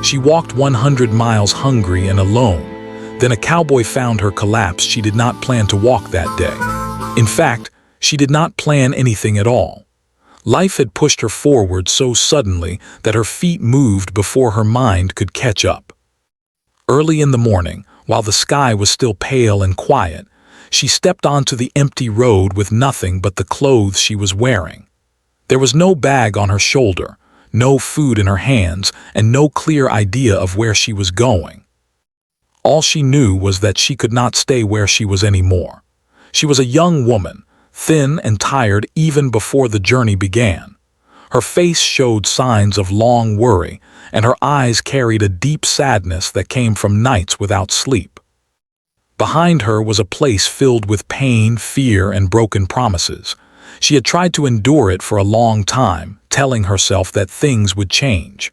She walked 100 miles hungry and alone. Then a cowboy found her collapsed. She did not plan to walk that day. In fact, she did not plan anything at all. Life had pushed her forward so suddenly that her feet moved before her mind could catch up. Early in the morning, while the sky was still pale and quiet, she stepped onto the empty road with nothing but the clothes she was wearing. There was no bag on her shoulder, no food in her hands, and no clear idea of where she was going. All she knew was that she could not stay where she was anymore. She was a young woman, thin and tired even before the journey began. Her face showed signs of long worry, and her eyes carried a deep sadness that came from nights without sleep. Behind her was a place filled with pain, fear, and broken promises. She had tried to endure it for a long time, telling herself that things would change.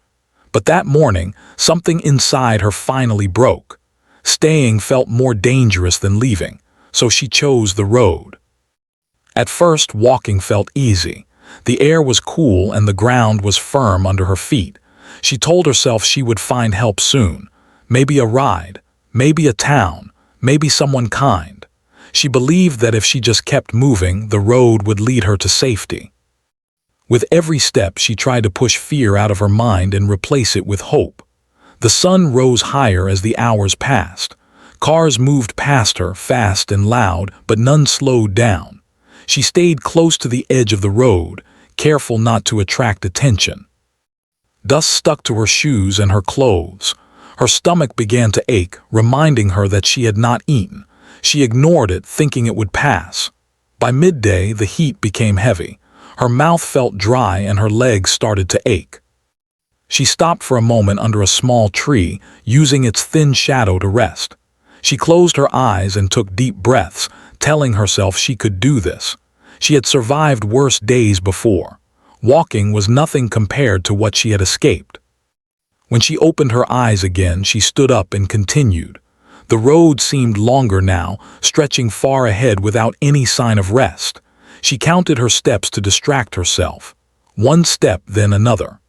But that morning, something inside her finally broke. Staying felt more dangerous than leaving, so she chose the road. At first, walking felt easy. The air was cool and the ground was firm under her feet. She told herself she would find help soon. Maybe a ride, maybe a town, maybe someone kind. She believed that if she just kept moving, the road would lead her to safety. With every step, she tried to push fear out of her mind and replace it with hope. The sun rose higher as the hours passed. Cars moved past her, fast and loud, but none slowed down. She stayed close to the edge of the road, careful not to attract attention. Dust stuck to her shoes and her clothes. Her stomach began to ache, reminding her that she had not eaten. She ignored it, thinking it would pass. By midday, the heat became heavy. Her mouth felt dry and her legs started to ache. She stopped for a moment under a small tree, using its thin shadow to rest. She closed her eyes and took deep breaths, telling herself she could do this. She had survived worse days before. Walking was nothing compared to what she had escaped. When she opened her eyes again, she stood up and continued. The road seemed longer now, stretching far ahead without any sign of rest. She counted her steps to distract herself. One step, then another.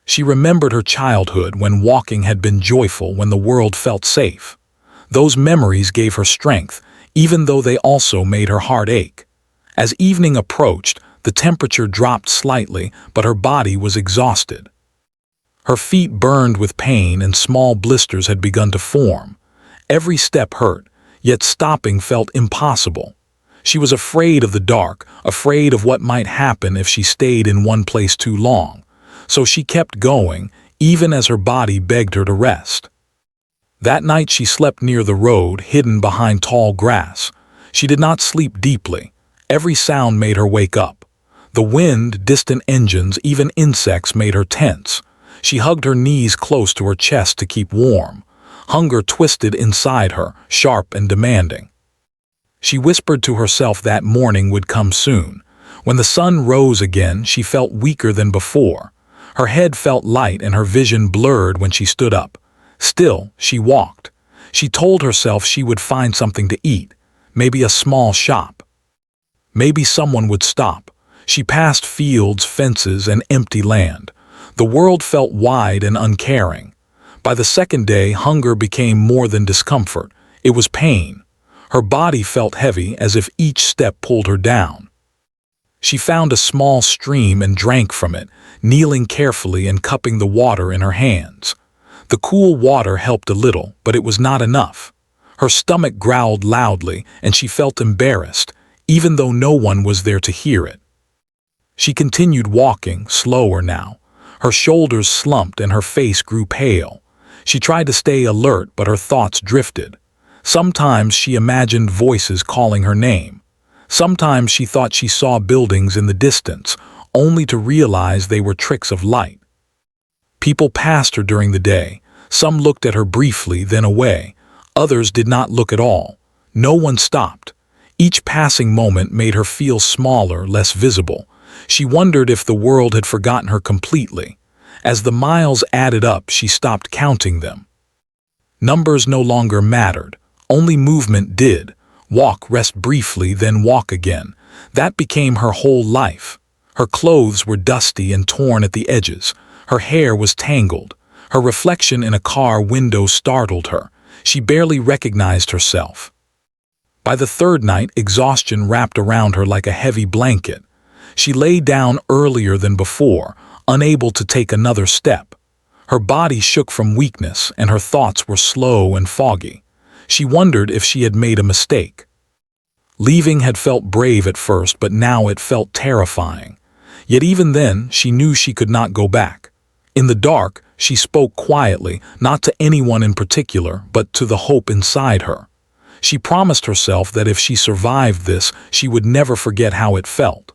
She remembered her childhood when walking had been joyful, when the world felt safe. Those memories gave her strength, even though they also made her heart ache. As evening approached, the temperature dropped slightly, but her body was exhausted. Her feet burned with pain and small blisters had begun to form. Every step hurt, yet stopping felt impossible. She was afraid of the dark, afraid of what might happen if she stayed in one place too long. So she kept going, even as her body begged her to rest. That night she slept near the road, hidden behind tall grass. She did not sleep deeply. Every sound made her wake up. The wind, distant engines, even insects made her tense. She hugged her knees close to her chest to keep warm. Hunger twisted inside her, sharp and demanding. She whispered to herself that morning would come soon. When the sun rose again, she felt weaker than before. Her head felt light and her vision blurred when she stood up. Still, she walked. She told herself she would find something to eat, maybe a small shop. Maybe someone would stop. She passed fields, fences, and empty land. The world felt wide and uncaring. By the second day, hunger became more than discomfort. It was pain. Her body felt heavy, as if each step pulled her down. She found a small stream and drank from it, kneeling carefully and cupping the water in her hands. The cool water helped a little, but it was not enough. Her stomach growled loudly, and she felt embarrassed, even though no one was there to hear it. She continued walking, slower now. Her shoulders slumped and her face grew pale. She tried to stay alert, but her thoughts drifted. Sometimes she imagined voices calling her name. Sometimes she thought she saw buildings in the distance, only to realize they were tricks of light. People passed her during the day. Some looked at her briefly, then away. Others did not look at all. No one stopped. Each passing moment made her feel smaller, less visible. She wondered if the world had forgotten her completely. As the miles added up, she stopped counting them. Numbers no longer mattered. Only movement did. Walk, rest briefly, then walk again. That became her whole life. Her clothes were dusty and torn at the edges. Her hair was tangled. Her reflection in a car window startled her. She barely recognized herself. By the third night, exhaustion wrapped around her like a heavy blanket. She lay down earlier than before, unable to take another step. Her body shook from weakness, and her thoughts were slow and foggy. She wondered if she had made a mistake. Leaving had felt brave at first, but now it felt terrifying. Yet even then, she knew she could not go back. In the dark, she spoke quietly, not to anyone in particular, but to the hope inside her. She promised herself that if she survived this, she would never forget how it felt.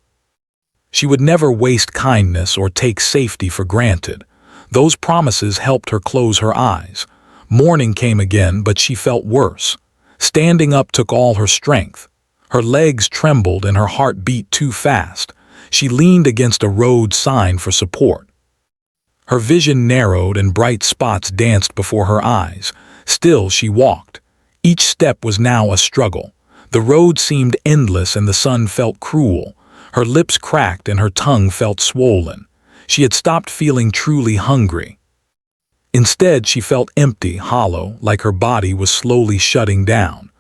She would never waste kindness or take safety for granted. Those promises helped her close her eyes. Morning came again, but she felt worse. Standing up took all her strength. Her legs trembled and her heart beat too fast. She leaned against a road sign for support. Her vision narrowed and bright spots danced before her eyes. Still she walked. Each step was now a struggle. The road seemed endless and the sun felt cruel. Her lips cracked and her tongue felt swollen. She had stopped feeling truly hungry. Instead, she felt empty, hollow, like her body was slowly shutting down.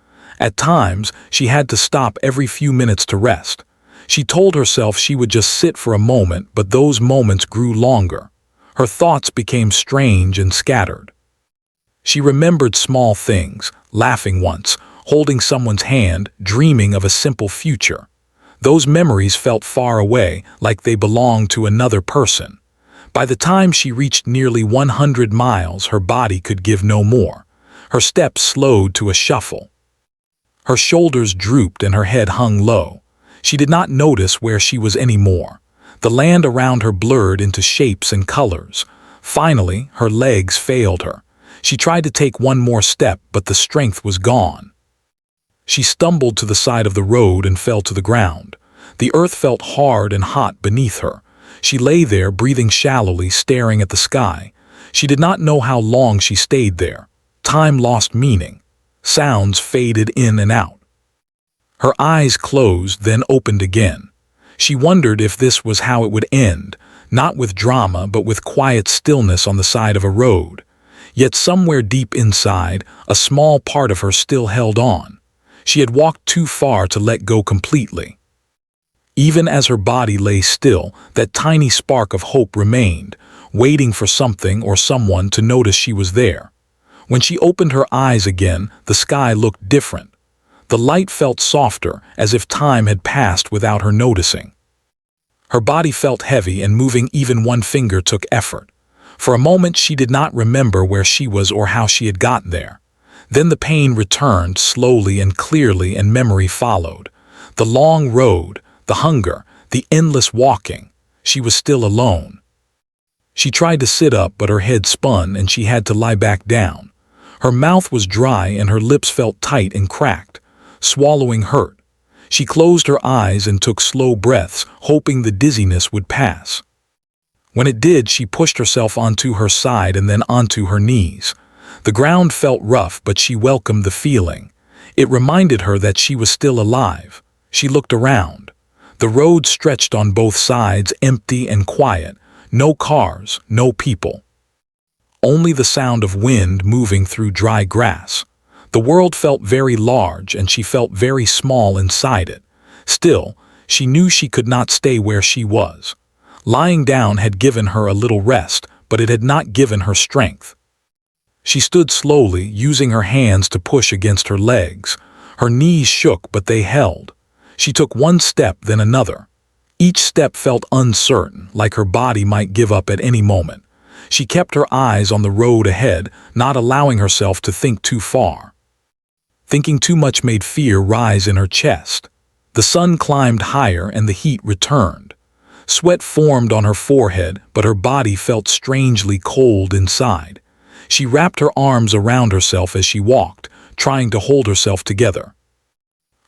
At times, she had to stop every few minutes to rest. She told herself she would just sit for a moment, but those moments grew longer. Her thoughts became strange and scattered. She remembered small things, laughing once, holding someone's hand, dreaming of a simple future. Those memories felt far away, like they belonged to another person. By the time she reached nearly 100 miles, her body could give no more. Her steps slowed to a shuffle. Her shoulders drooped and her head hung low. She did not notice where she was anymore. The land around her blurred into shapes and colors. Finally, her legs failed her. She tried to take one more step, but the strength was gone. She stumbled to the side of the road and fell to the ground. The earth felt hard and hot beneath her. She lay there, breathing shallowly, staring at the sky. She did not know how long she stayed there. Time lost meaning. Sounds faded in and out. Her eyes closed, then opened again. She wondered if this was how it would end, not with drama, but with quiet stillness on the side of a road. Yet somewhere deep inside, a small part of her still held on. She had walked too far to let go completely. Even as her body lay still, that tiny spark of hope remained, waiting for something or someone to notice she was there. When she opened her eyes again, the sky looked different. The light felt softer, as if time had passed without her noticing. Her body felt heavy, and moving even one finger took effort. For a moment she did not remember where she was or how she had gotten there. Then the pain returned slowly and clearly, and memory followed. The long road, the hunger, the endless walking. She was still alone. She tried to sit up, but her head spun and she had to lie back down. Her mouth was dry and her lips felt tight and cracked. Swallowing hurt. She closed her eyes and took slow breaths, hoping the dizziness would pass. When it did, she pushed herself onto her side and then onto her knees. The ground felt rough, but she welcomed the feeling. It reminded her that she was still alive. She looked around. The road stretched on both sides, empty and quiet. No cars, no people. Only the sound of wind moving through dry grass. The world felt very large, and she felt very small inside it. Still, she knew she could not stay where she was. Lying down had given her a little rest, but it had not given her strength. She stood slowly, using her hands to push against her legs. Her knees shook, but they held. She took one step, then another. Each step felt uncertain, like her body might give up at any moment. She kept her eyes on the road ahead, not allowing herself to think too far. Thinking too much made fear rise in her chest. The sun climbed higher and the heat returned. Sweat formed on her forehead, but her body felt strangely cold inside. She wrapped her arms around herself as she walked, trying to hold herself together.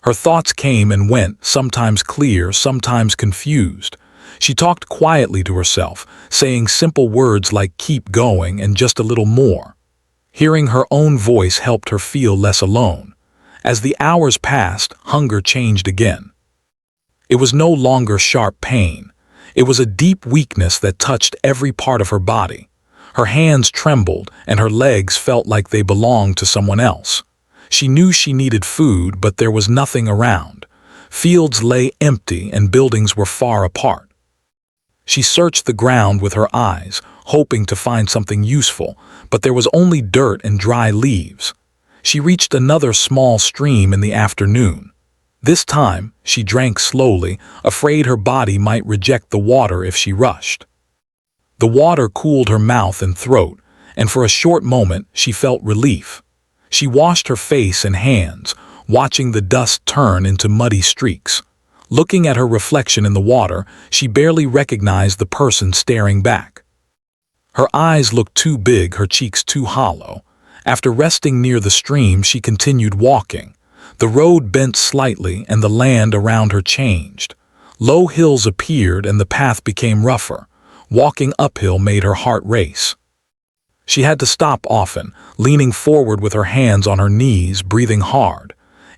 Her thoughts came and went, sometimes clear, sometimes confused. She talked quietly to herself, saying simple words like "keep going" and "just a little more." Hearing her own voice helped her feel less alone. As the hours passed, hunger changed again. It was no longer sharp pain. It was a deep weakness that touched every part of her body. Her hands trembled and her legs felt like they belonged to someone else. She knew she needed food, but there was nothing around. Fields lay empty and buildings were far apart. She searched the ground with her eyes, hoping to find something useful, but there was only dirt and dry leaves. She reached another small stream in the afternoon. This time, she drank slowly, afraid her body might reject the water if she rushed. The water cooled her mouth and throat, and for a short moment she felt relief. She washed her face and hands, watching the dust turn into muddy streaks. Looking at her reflection in the water, she barely recognized the person staring back. Her eyes looked too big, her cheeks too hollow. After resting near the stream, she continued walking. The road bent slightly and the land around her changed. Low hills appeared and the path became rougher. Walking uphill made her heart race. She had to stop often, leaning forward with her hands on her knees, breathing hard.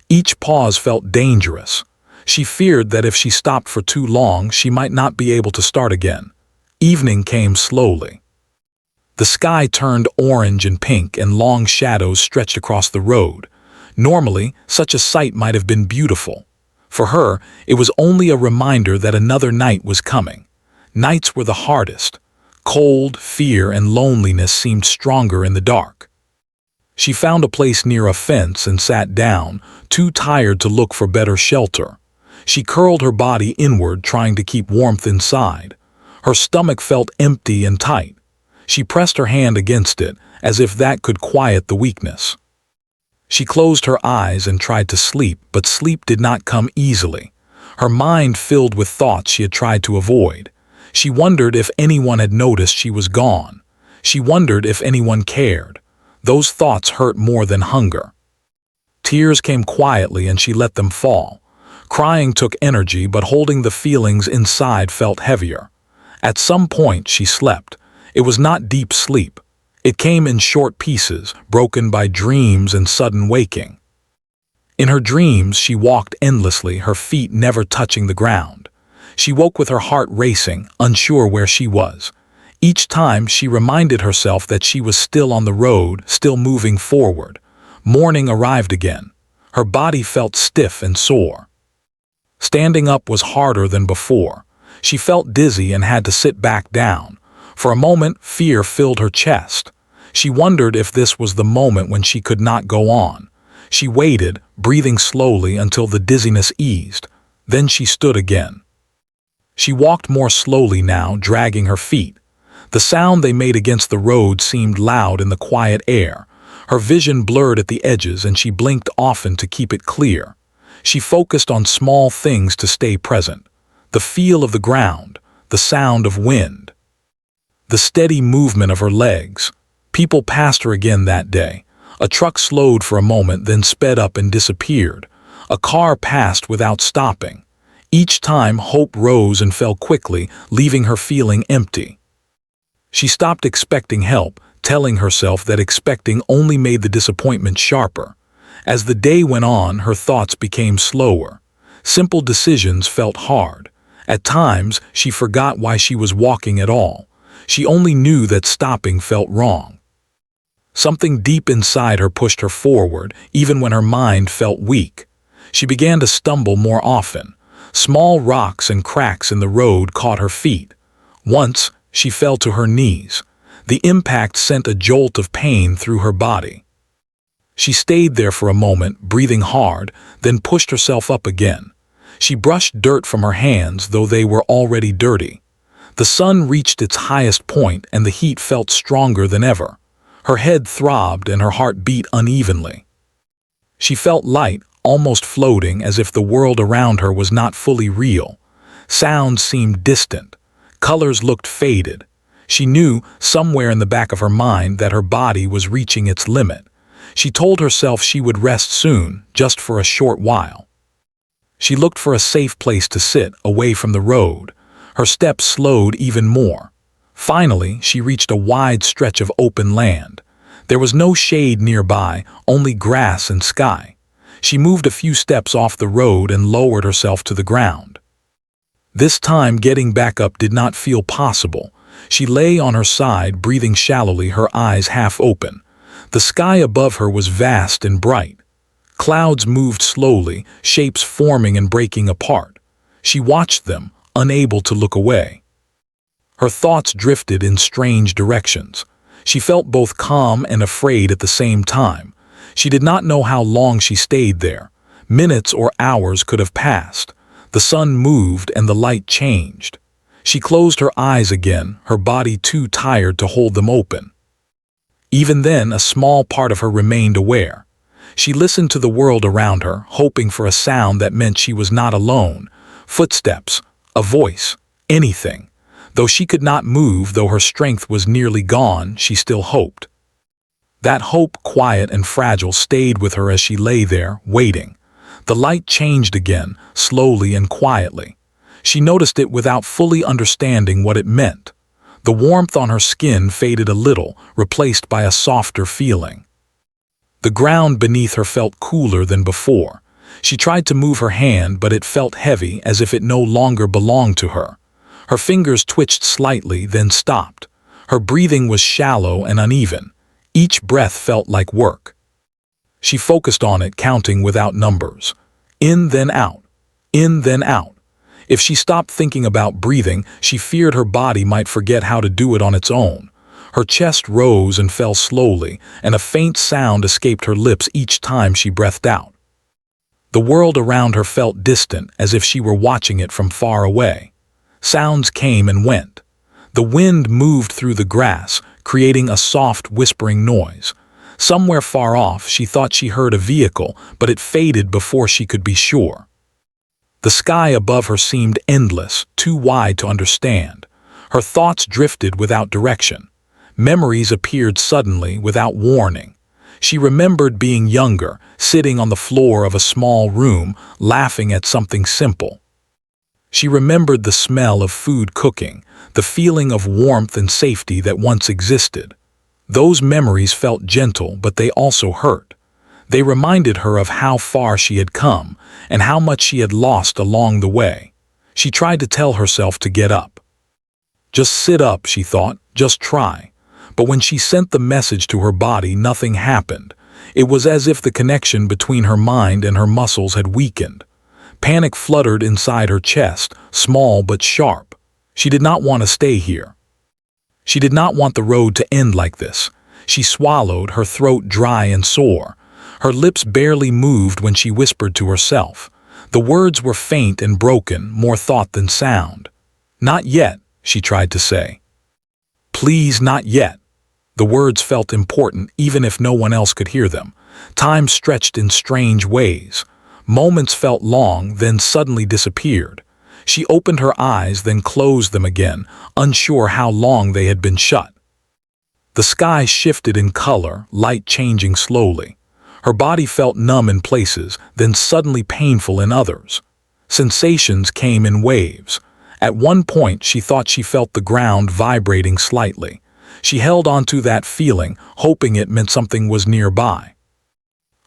Each pause felt dangerous. She feared that if she stopped for too long, she might not be able to start again. Evening came slowly. The sky turned orange and pink and long shadows stretched across the road. Normally, such a sight might have been beautiful. For her, it was only a reminder that another night was coming. Nights were the hardest. Cold, fear, and loneliness seemed stronger in the dark. She found a place near a fence and sat down, too tired to look for better shelter. She curled her body inward, trying to keep warmth inside. Her stomach felt empty and tight. She pressed her hand against it, as if that could quiet the weakness. She closed her eyes and tried to sleep, but sleep did not come easily. Her mind filled with thoughts she had tried to avoid. She wondered if anyone had noticed she was gone. She wondered if anyone cared. Those thoughts hurt more than hunger. Tears came quietly and she let them fall. Crying took energy, but holding the feelings inside felt heavier. At some point she slept. It was not deep sleep. It came in short pieces, broken by dreams and sudden waking. In her dreams, she walked endlessly, her feet never touching the ground. She woke with her heart racing, unsure where she was. Each time, she reminded herself that she was still on the road, still moving forward. Morning arrived again. Her body felt stiff and sore. Standing up was harder than before. She felt dizzy and had to sit back down. For a moment, fear filled her chest. She wondered if this was the moment when she could not go on. She waited, breathing slowly until the dizziness eased. Then she stood again. She walked more slowly now, dragging her feet. The sound they made against the road seemed loud in the quiet air. Her vision blurred at the edges and she blinked often to keep it clear. She focused on small things to stay present. The feel of the ground, the sound of wind, the steady movement of her legs. People passed her again that day. A truck slowed for a moment, then sped up and disappeared. A car passed without stopping. Each time, hope rose and fell quickly, leaving her feeling empty. She stopped expecting help, telling herself that expecting only made the disappointment sharper. As the day went on, her thoughts became slower. Simple decisions felt hard. At times, she forgot why she was walking at all. She only knew that stopping felt wrong. Something deep inside her pushed her forward, even when her mind felt weak. She began to stumble more often. Small rocks and cracks in the road caught her feet. Once, she fell to her knees. The impact sent a jolt of pain through her body. She stayed there for a moment, breathing hard, then pushed herself up again. She brushed dirt from her hands, though they were already dirty. The sun reached its highest point and the heat felt stronger than ever. Her head throbbed and her heart beat unevenly. She felt light, almost floating, as if the world around her was not fully real. Sounds seemed distant. Colors looked faded. She knew, somewhere in the back of her mind, that her body was reaching its limit. She told herself she would rest soon, just for a short while. She looked for a safe place to sit, away from the road. Her steps slowed even more. Finally, she reached a wide stretch of open land. There was no shade nearby, only grass and sky. She moved a few steps off the road and lowered herself to the ground. This time, getting back up did not feel possible. She lay on her side, breathing shallowly, her eyes half open. The sky above her was vast and bright. Clouds moved slowly, shapes forming and breaking apart. She watched them, unable to look away. Her thoughts drifted in strange directions. She felt both calm and afraid at the same time. She did not know how long she stayed there. Minutes or hours could have passed. The sun moved and the light changed. She closed her eyes again, her body too tired to hold them open. Even then, a small part of her remained aware. She listened to the world around her, hoping for a sound that meant she was not alone. Footsteps, a voice, anything. Though she could not move, though her strength was nearly gone, she still hoped. That hope, quiet and fragile, stayed with her as she lay there, waiting. The light changed again, slowly and quietly. She noticed it without fully understanding what it meant. The warmth on her skin faded a little, replaced by a softer feeling. The ground beneath her felt cooler than before. She tried to move her hand, but it felt heavy, as if it no longer belonged to her. Her fingers twitched slightly, then stopped. Her breathing was shallow and uneven. Each breath felt like work. She focused on it, counting without numbers. In, then out. In, then out. If she stopped thinking about breathing, she feared her body might forget how to do it on its own. Her chest rose and fell slowly, and a faint sound escaped her lips each time she breathed out. The world around her felt distant, as if she were watching it from far away. Sounds came and went. The wind moved through the grass, creating a soft, whispering noise. Somewhere far off, she thought she heard a vehicle, but it faded before she could be sure. The sky above her seemed endless, too wide to understand. Her thoughts drifted without direction. Memories appeared suddenly, without warning. She remembered being younger, sitting on the floor of a small room, laughing at something simple. She remembered the smell of food cooking, the feeling of warmth and safety that once existed. Those memories felt gentle, but they also hurt. They reminded her of how far she had come and how much she had lost along the way. She tried to tell herself to get up. Just sit up, she thought, just try. But when she sent the message to her body, nothing happened. It was as if the connection between her mind and her muscles had weakened. Panic fluttered inside her chest, small but sharp. She did not want to stay here. She did not want the road to end like this. She swallowed, her throat dry and sore. Her lips barely moved when she whispered to herself. The words were faint and broken, more thought than sound. Not yet, she tried to say. Please, not yet. The words felt important, even if no one else could hear them. Time stretched in strange ways. Moments felt long, then suddenly disappeared. She opened her eyes, then closed them again, unsure how long they had been shut. The sky shifted in color, light changing slowly. Her body felt numb in places, then suddenly painful in others. Sensations came in waves. At one point, she thought she felt the ground vibrating slightly. She held onto that feeling, hoping it meant something was nearby.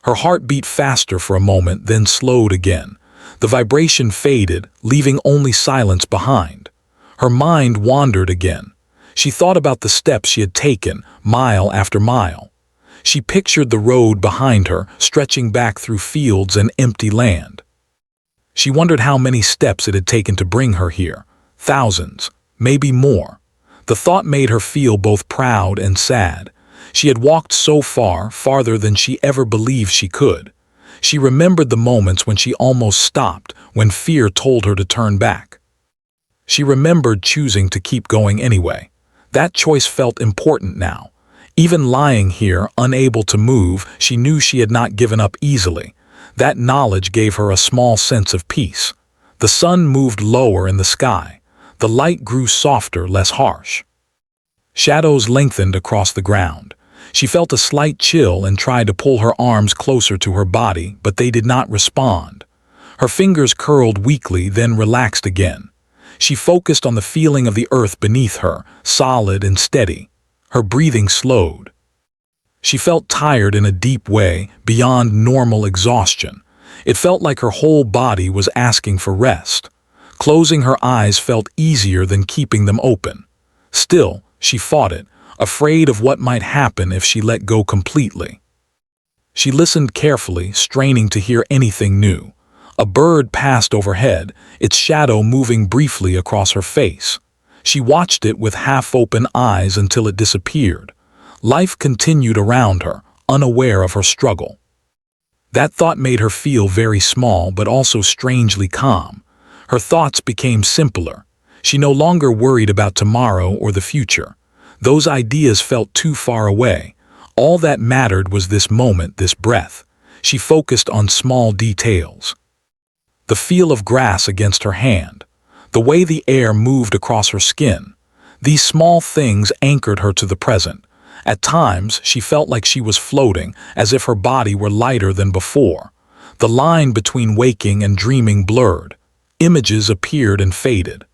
Her heart beat faster for a moment, then slowed again. The vibration faded, leaving only silence behind. Her mind wandered again. She thought about the steps she had taken, mile after mile. She pictured the road behind her, stretching back through fields and empty land. She wondered how many steps it had taken to bring her here. Thousands, maybe more. The thought made her feel both proud and sad. She had walked so far, farther than she ever believed she could. She remembered the moments when she almost stopped, when fear told her to turn back. She remembered choosing to keep going anyway. That choice felt important now. Even lying here, unable to move, she knew she had not given up easily. That knowledge gave her a small sense of peace. The sun moved lower in the sky. The light grew softer, less harsh. Shadows lengthened across the ground. She felt a slight chill and tried to pull her arms closer to her body, but they did not respond. Her fingers curled weakly, then relaxed again. She focused on the feeling of the earth beneath her, solid and steady. Her breathing slowed. She felt tired in a deep way, beyond normal exhaustion. It felt like her whole body was asking for rest. Closing her eyes felt easier than keeping them open. Still, she fought it, afraid of what might happen if she let go completely. She listened carefully, straining to hear anything new. A bird passed overhead, its shadow moving briefly across her face. She watched it with half-open eyes until it disappeared. Life continued around her, unaware of her struggle. That thought made her feel very small but also strangely calm. Her thoughts became simpler. She no longer worried about tomorrow or the future. Those ideas felt too far away. All that mattered was this moment, this breath. She focused on small details. The feel of grass against her hand, the way the air moved across her skin. These small things anchored her to the present. At times, she felt like she was floating, as if her body were lighter than before. The line between waking and dreaming blurred. Images appeared and faded.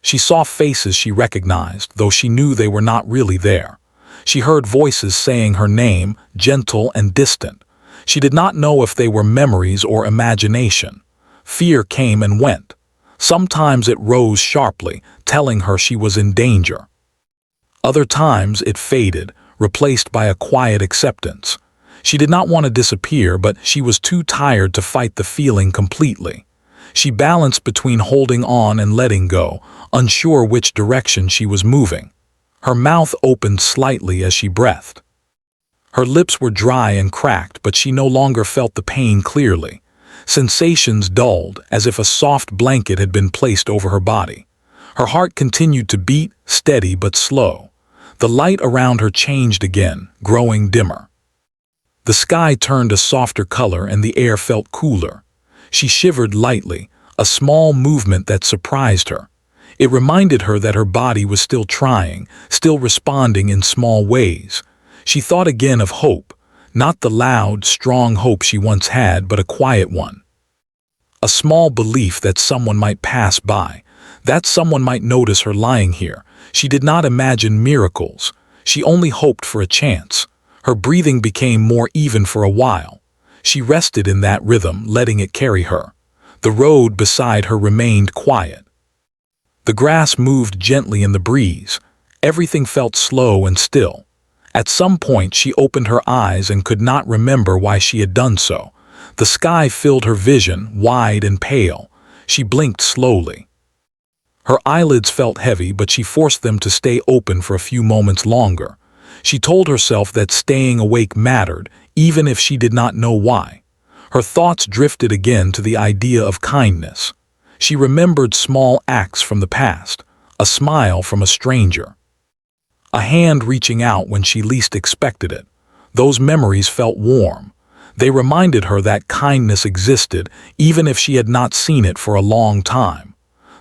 She saw faces she recognized, though she knew they were not really there. She heard voices saying her name, gentle and distant. She did not know if they were memories or imagination. Fear came and went. Sometimes it rose sharply, telling her she was in danger. Other times it faded, replaced by a quiet acceptance. She did not want to disappear, but she was too tired to fight the feeling completely. She balanced between holding on and letting go, unsure which direction she was moving. Her mouth opened slightly as she breathed. Her lips were dry and cracked, but she no longer felt the pain clearly. Sensations dulled, as if a soft blanket had been placed over her body. Her heart continued to beat, steady but slow. The light around her changed again, growing dimmer. The sky turned a softer color and the air felt cooler. She shivered lightly, a small movement that surprised her. It reminded her that her body was still trying, still responding in small ways. She thought again of hope, not the loud, strong hope she once had, but a quiet one. A small belief that someone might pass by, that someone might notice her lying here. She did not imagine miracles. She only hoped for a chance. Her breathing became more even for a while. She rested in that rhythm, letting it carry her. The road beside her remained quiet. The grass moved gently in the breeze. Everything felt slow and still. At some point she opened her eyes and could not remember why she had done so. The sky filled her vision, wide and pale. She blinked slowly. Her eyelids felt heavy, but she forced them to stay open for a few moments longer. She told herself that staying awake mattered, even if she did not know why. Her thoughts drifted again to the idea of kindness. She remembered small acts from the past, a smile from a stranger, a hand reaching out when she least expected it. Those memories felt warm. They reminded her that kindness existed, even if she had not seen it for a long time.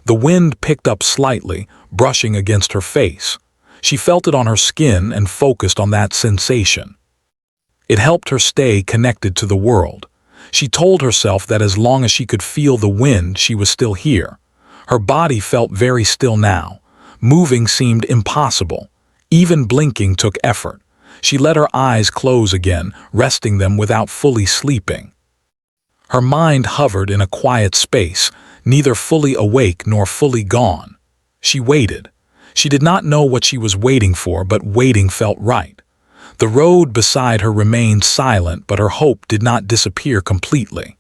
The wind picked up slightly, brushing against her face. She felt it on her skin and focused on that sensation. It helped her stay connected to the world. She told herself that as long as she could feel the wind, she was still here. Her body felt very still now. Moving seemed impossible. Even blinking took effort. She let her eyes close again, resting them without fully sleeping. Her mind hovered in a quiet space, neither fully awake nor fully gone. She waited. She did not know what she was waiting for, but waiting felt right. The road beside her remained silent, but her hope did not disappear completely.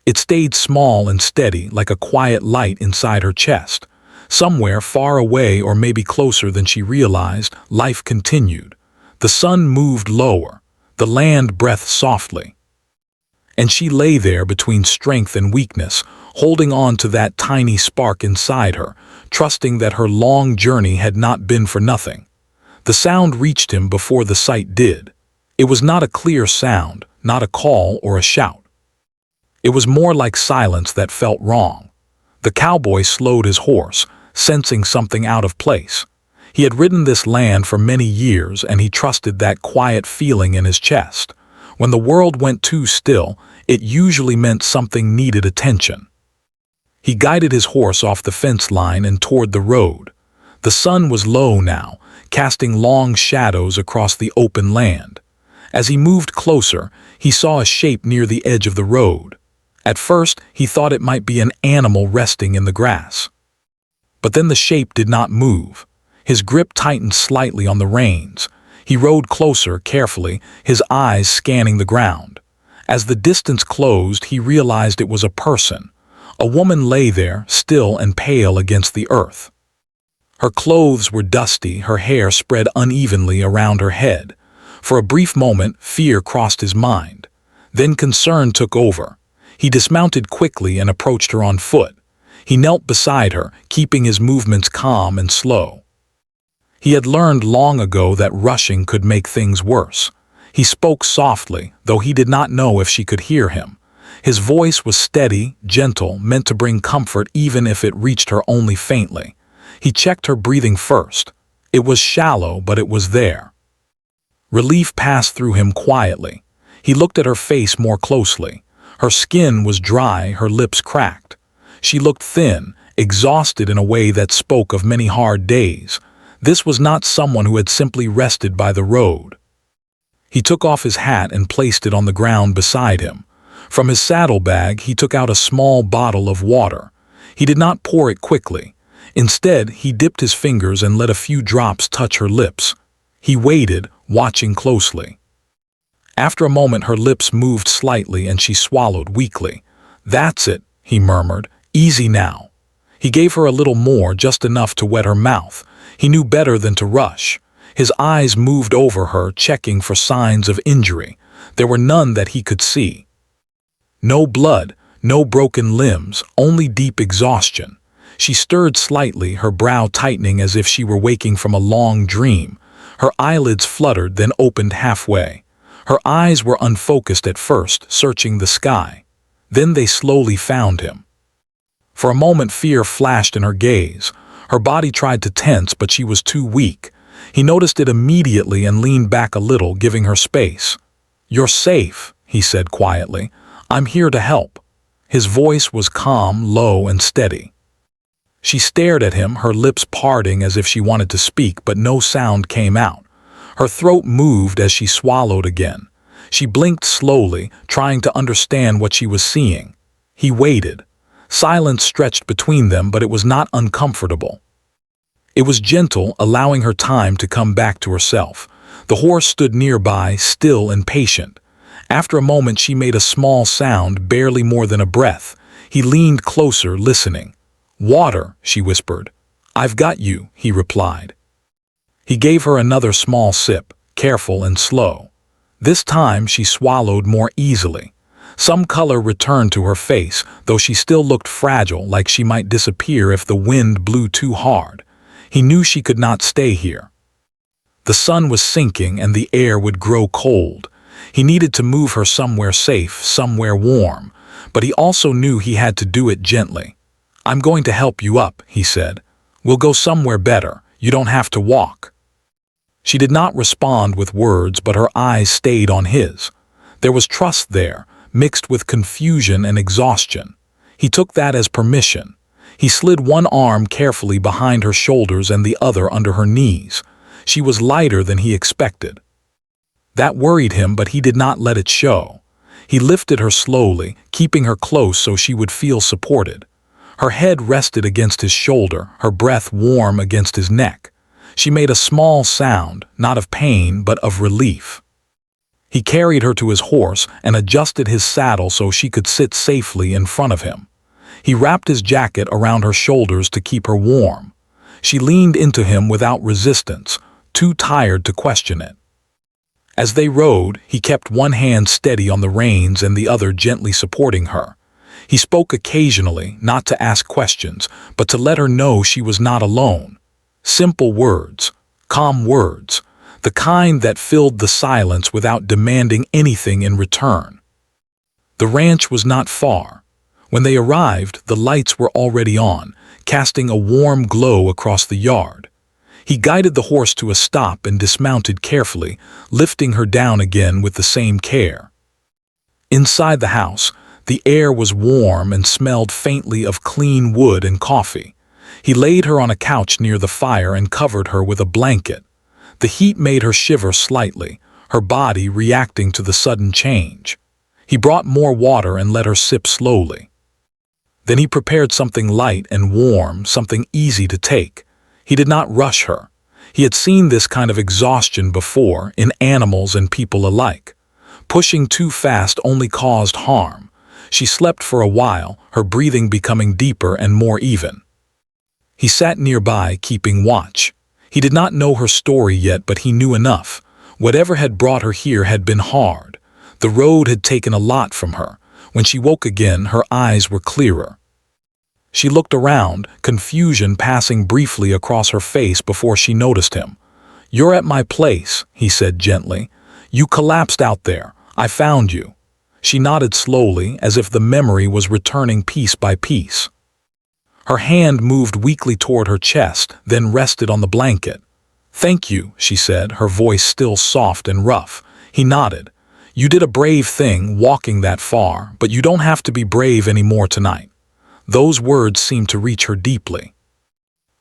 It stayed small and steady, like a quiet light inside her chest. Somewhere far away, or maybe closer than she realized, life continued. The sun moved lower. The land breathed softly. And she lay there between strength and weakness, holding on to that tiny spark inside her, trusting that her long journey had not been for nothing. The sound reached him before the sight did. It was not a clear sound, not a call or a shout. It was more like silence that felt wrong. The cowboy slowed his horse, sensing something out of place. He had ridden this land for many years, and he trusted that quiet feeling in his chest. When the world went too still, it usually meant something needed attention. He guided his horse off the fence line and toward the road. The sun was low now, casting long shadows across the open land. As he moved closer, he saw a shape near the edge of the road. At first, he thought it might be an animal resting in the grass. But then the shape did not move. His grip tightened slightly on the reins. He rode closer, carefully, his eyes scanning the ground. As the distance closed, he realized it was a person. A woman lay there, still and pale against the earth. Her clothes were dusty, her hair spread unevenly around her head. For a brief moment, fear crossed his mind. Then concern took over. He dismounted quickly and approached her on foot. He knelt beside her, keeping his movements calm and slow. He had learned long ago that rushing could make things worse. He spoke softly, though he did not know if she could hear him. His voice was steady, gentle, meant to bring comfort even if it reached her only faintly. He checked her breathing first. It was shallow, but it was there. Relief passed through him quietly. He looked at her face more closely. Her skin was dry, her lips cracked. She looked thin, exhausted in a way that spoke of many hard days. This was not someone who had simply rested by the road. He took off his hat and placed it on the ground beside him. From his saddlebag, he took out a small bottle of water. He did not pour it quickly. Instead, he dipped his fingers and let a few drops touch her lips. He waited, watching closely. After a moment, her lips moved slightly and she swallowed weakly. "That's it," he murmured. "Easy now." He gave her a little more, just enough to wet her mouth. He knew better than to rush. His eyes moved over her, checking for signs of injury. There were none that he could see. No blood, no broken limbs, only deep exhaustion. She stirred slightly, her brow tightening as if she were waking from a long dream. Her eyelids fluttered, then opened halfway. Her eyes were unfocused at first, searching the sky. Then they slowly found him. For a moment, fear flashed in her gaze. Her body tried to tense, but she was too weak. He noticed it immediately and leaned back a little, giving her space. "You're safe," he said quietly. "I'm here to help." His voice was calm, low, and steady. She stared at him, her lips parting as if she wanted to speak, but no sound came out. Her throat moved as she swallowed again. She blinked slowly, trying to understand what she was seeing. He waited. Silence stretched between them, but it was not uncomfortable. It was gentle, allowing her time to come back to herself. The horse stood nearby, still and patient. After a moment, she made a small sound, barely more than a breath. He leaned closer, listening. "Water," she whispered. "I've got you," he replied. He gave her another small sip, careful and slow. This time she swallowed more easily. Some color returned to her face, though she still looked fragile, like she might disappear if the wind blew too hard. He knew she could not stay here. The sun was sinking and the air would grow cold. He needed to move her somewhere safe, somewhere warm, but he also knew he had to do it gently. "I'm going to help you up," he said. "We'll go somewhere better. You don't have to walk." She did not respond with words, but her eyes stayed on his. There was trust there, mixed with confusion and exhaustion. He took that as permission. He slid one arm carefully behind her shoulders and the other under her knees. She was lighter than he expected. That worried him, but he did not let it show. He lifted her slowly, keeping her close so she would feel supported. Her head rested against his shoulder, her breath warm against his neck. She made a small sound, not of pain, but of relief. He carried her to his horse and adjusted his saddle so she could sit safely in front of him. He wrapped his jacket around her shoulders to keep her warm. She leaned into him without resistance, too tired to question it. As they rode, he kept one hand steady on the reins and the other gently supporting her. He spoke occasionally, not to ask questions, but to let her know she was not alone. Simple words, calm words, the kind that filled the silence without demanding anything in return. The ranch was not far. When they arrived, the lights were already on, casting a warm glow across the yard. He guided the horse to a stop and dismounted carefully, lifting her down again with the same care. Inside the house, the air was warm and smelled faintly of clean wood and coffee. He laid her on a couch near the fire and covered her with a blanket. The heat made her shiver slightly, her body reacting to the sudden change. He brought more water and let her sip slowly. Then he prepared something light and warm, something easy to take. He did not rush her. He had seen this kind of exhaustion before, in animals and people alike. Pushing too fast only caused harm. She slept for a while, her breathing becoming deeper and more even. He sat nearby, keeping watch. He did not know her story yet, but he knew enough. Whatever had brought her here had been hard. The road had taken a lot from her. When she woke again, her eyes were clearer. She looked around, confusion passing briefly across her face before she noticed him. "You're at my place," he said gently. "You collapsed out there. I found you." She nodded slowly, as if the memory was returning piece by piece. Her hand moved weakly toward her chest, then rested on the blanket. "Thank you," she said, her voice still soft and rough. He nodded. "You did a brave thing, walking that far, but you don't have to be brave anymore tonight." Those words seemed to reach her deeply.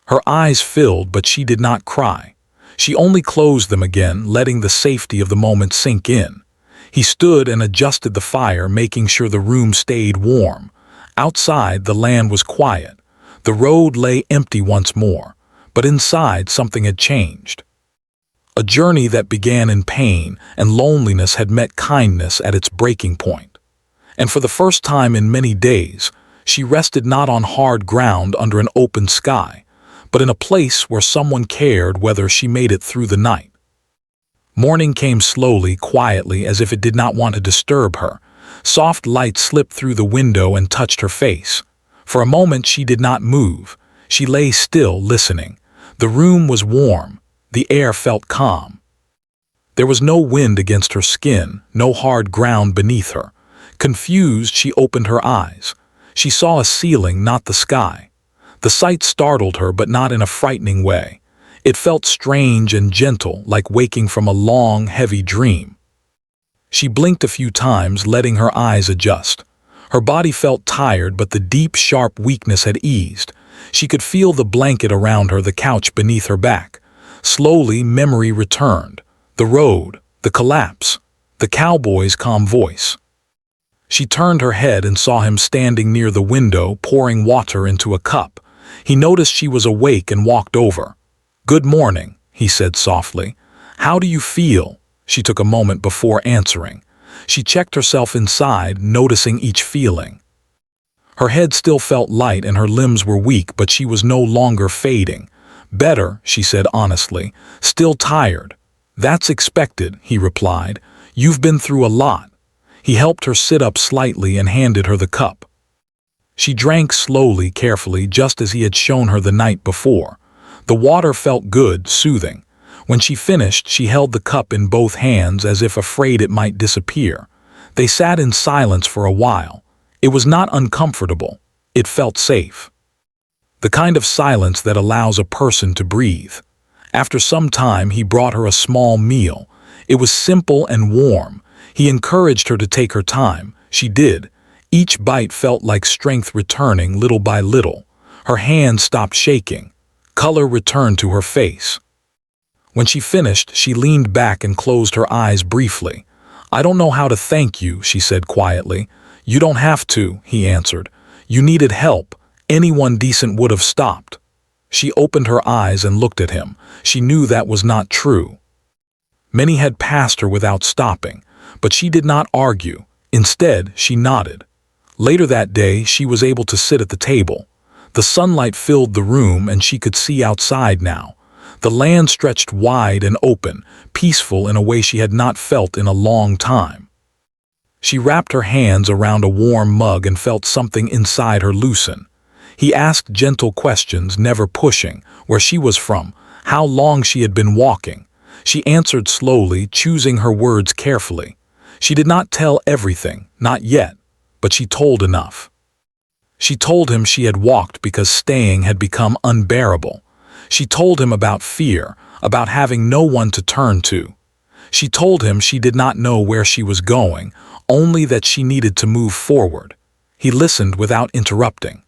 Her eyes filled, but she did not cry. She only closed them again, letting the safety of the moment sink in. He stood and adjusted the fire, making sure the room stayed warm. Outside, the land was quiet. The road lay empty once more, but inside something had changed. A journey that began in pain and loneliness had met kindness at its breaking point. And for the first time in many days, she rested not on hard ground under an open sky, but in a place where someone cared whether she made it through the night. Morning came slowly, quietly, as if it did not want to disturb her. Soft light slipped through the window and touched her face. For a moment she did not move. She lay still, listening. The room was warm. The air felt calm. There was no wind against her skin, no hard ground beneath her. Confused, she opened her eyes. She saw a ceiling, not the sky. The sight startled her, but not in a frightening way. It felt strange and gentle, like waking from a long, heavy dream. She blinked a few times, letting her eyes adjust. Her body felt tired, but the deep, sharp weakness had eased. She could feel the blanket around her, the couch beneath her back. Slowly, memory returned. The road, the collapse, the cowboy's calm voice. She turned her head and saw him standing near the window, pouring water into a cup. He noticed she was awake and walked over. "Good morning," he said softly. "How do you feel?" She took a moment before answering. She checked herself inside, noticing each feeling. Her head still felt light and her limbs were weak, but she was no longer fading. "Better," she said honestly. "Still tired." "That's expected," he replied. "You've been through a lot." He helped her sit up slightly and handed her the cup. She drank slowly, carefully, just as he had shown her the night before. The water felt good, soothing. When she finished, she held the cup in both hands as if afraid it might disappear. They sat in silence for a while. It was not uncomfortable. It felt safe. The kind of silence that allows a person to breathe. After some time, he brought her a small meal. It was simple and warm. He encouraged her to take her time. She did. Each bite felt like strength returning little by little. Her hands stopped shaking. Color returned to her face. When she finished, she leaned back and closed her eyes briefly. "I don't know how to thank you," she said quietly. "You don't have to," he answered. "You needed help. Anyone decent would have stopped." She opened her eyes and looked at him. She knew that was not true. Many had passed her without stopping, but she did not argue. Instead, she nodded. Later that day, she was able to sit at the table. The sunlight filled the room and she could see outside now. The land stretched wide and open, peaceful in a way she had not felt in a long time. She wrapped her hands around a warm mug and felt something inside her loosen. He asked gentle questions, never pushing, where she was from, how long she had been walking. She answered slowly, choosing her words carefully. She did not tell everything, not yet, but she told enough. She told him she had walked because staying had become unbearable. She told him about fear, about having no one to turn to. She told him she did not know where she was going, only that she needed to move forward. He listened without interrupting.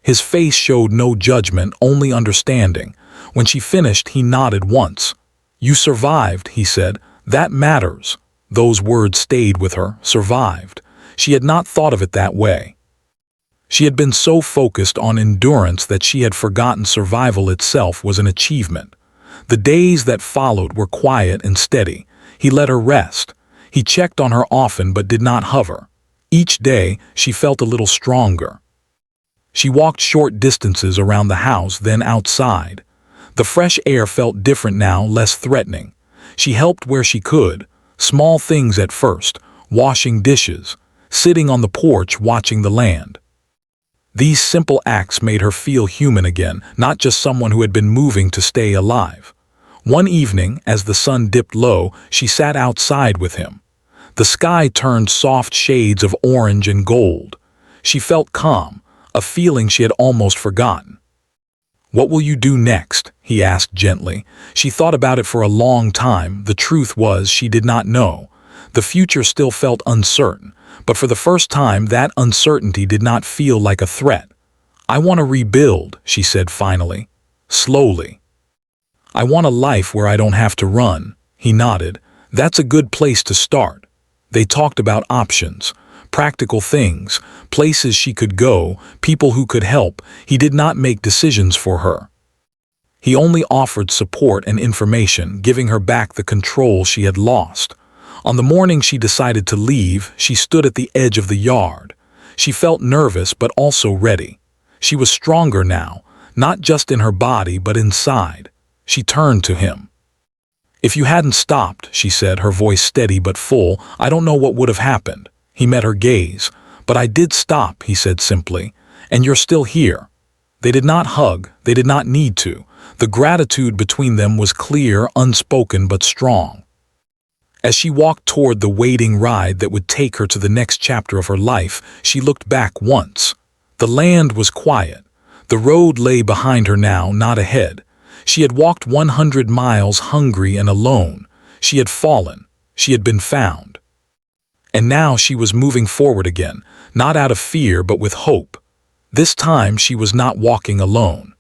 His face showed no judgment, only understanding. When she finished, he nodded once. "You survived," he said. "That matters." Those words stayed with her, survived. She had not thought of it that way. She had been so focused on endurance that she had forgotten survival itself was an achievement. The days that followed were quiet and steady. He let her rest. He checked on her often but did not hover. Each day, she felt a little stronger. She walked short distances around the house, then outside. The fresh air felt different now, less threatening. She helped where she could, small things at first, washing dishes, sitting on the porch watching the land. These simple acts made her feel human again, not just someone who had been moving to stay alive. One evening, as the sun dipped low, she sat outside with him. The sky turned soft shades of orange and gold. She felt calm, a feeling she had almost forgotten. "What will you do next?" he asked gently. She thought about it for a long time. The truth was she did not know. The future still felt uncertain, but for the first time that uncertainty did not feel like a threat. "I want to rebuild," she said finally, slowly. "I want a life where I don't have to run." He nodded. "That's a good place to start." They talked about options, practical things, places she could go, people who could help. He did not make decisions for her. He only offered support and information, giving her back the control she had lost. On the morning she decided to leave, she stood at the edge of the yard. She felt nervous but also ready. She was stronger now, not just in her body but inside. She turned to him. "If you hadn't stopped," she said, her voice steady but full, "I don't know what would have happened." He met her gaze. "But I did stop," he said simply, "and you're still here." They did not hug, they did not need to. The gratitude between them was clear, unspoken but strong. As she walked toward the waiting ride that would take her to the next chapter of her life, she looked back once. The land was quiet. The road lay behind her now, not ahead. She had walked 100 miles hungry and alone. She had fallen. She had been found. And now she was moving forward again, not out of fear but with hope. This time she was not walking alone.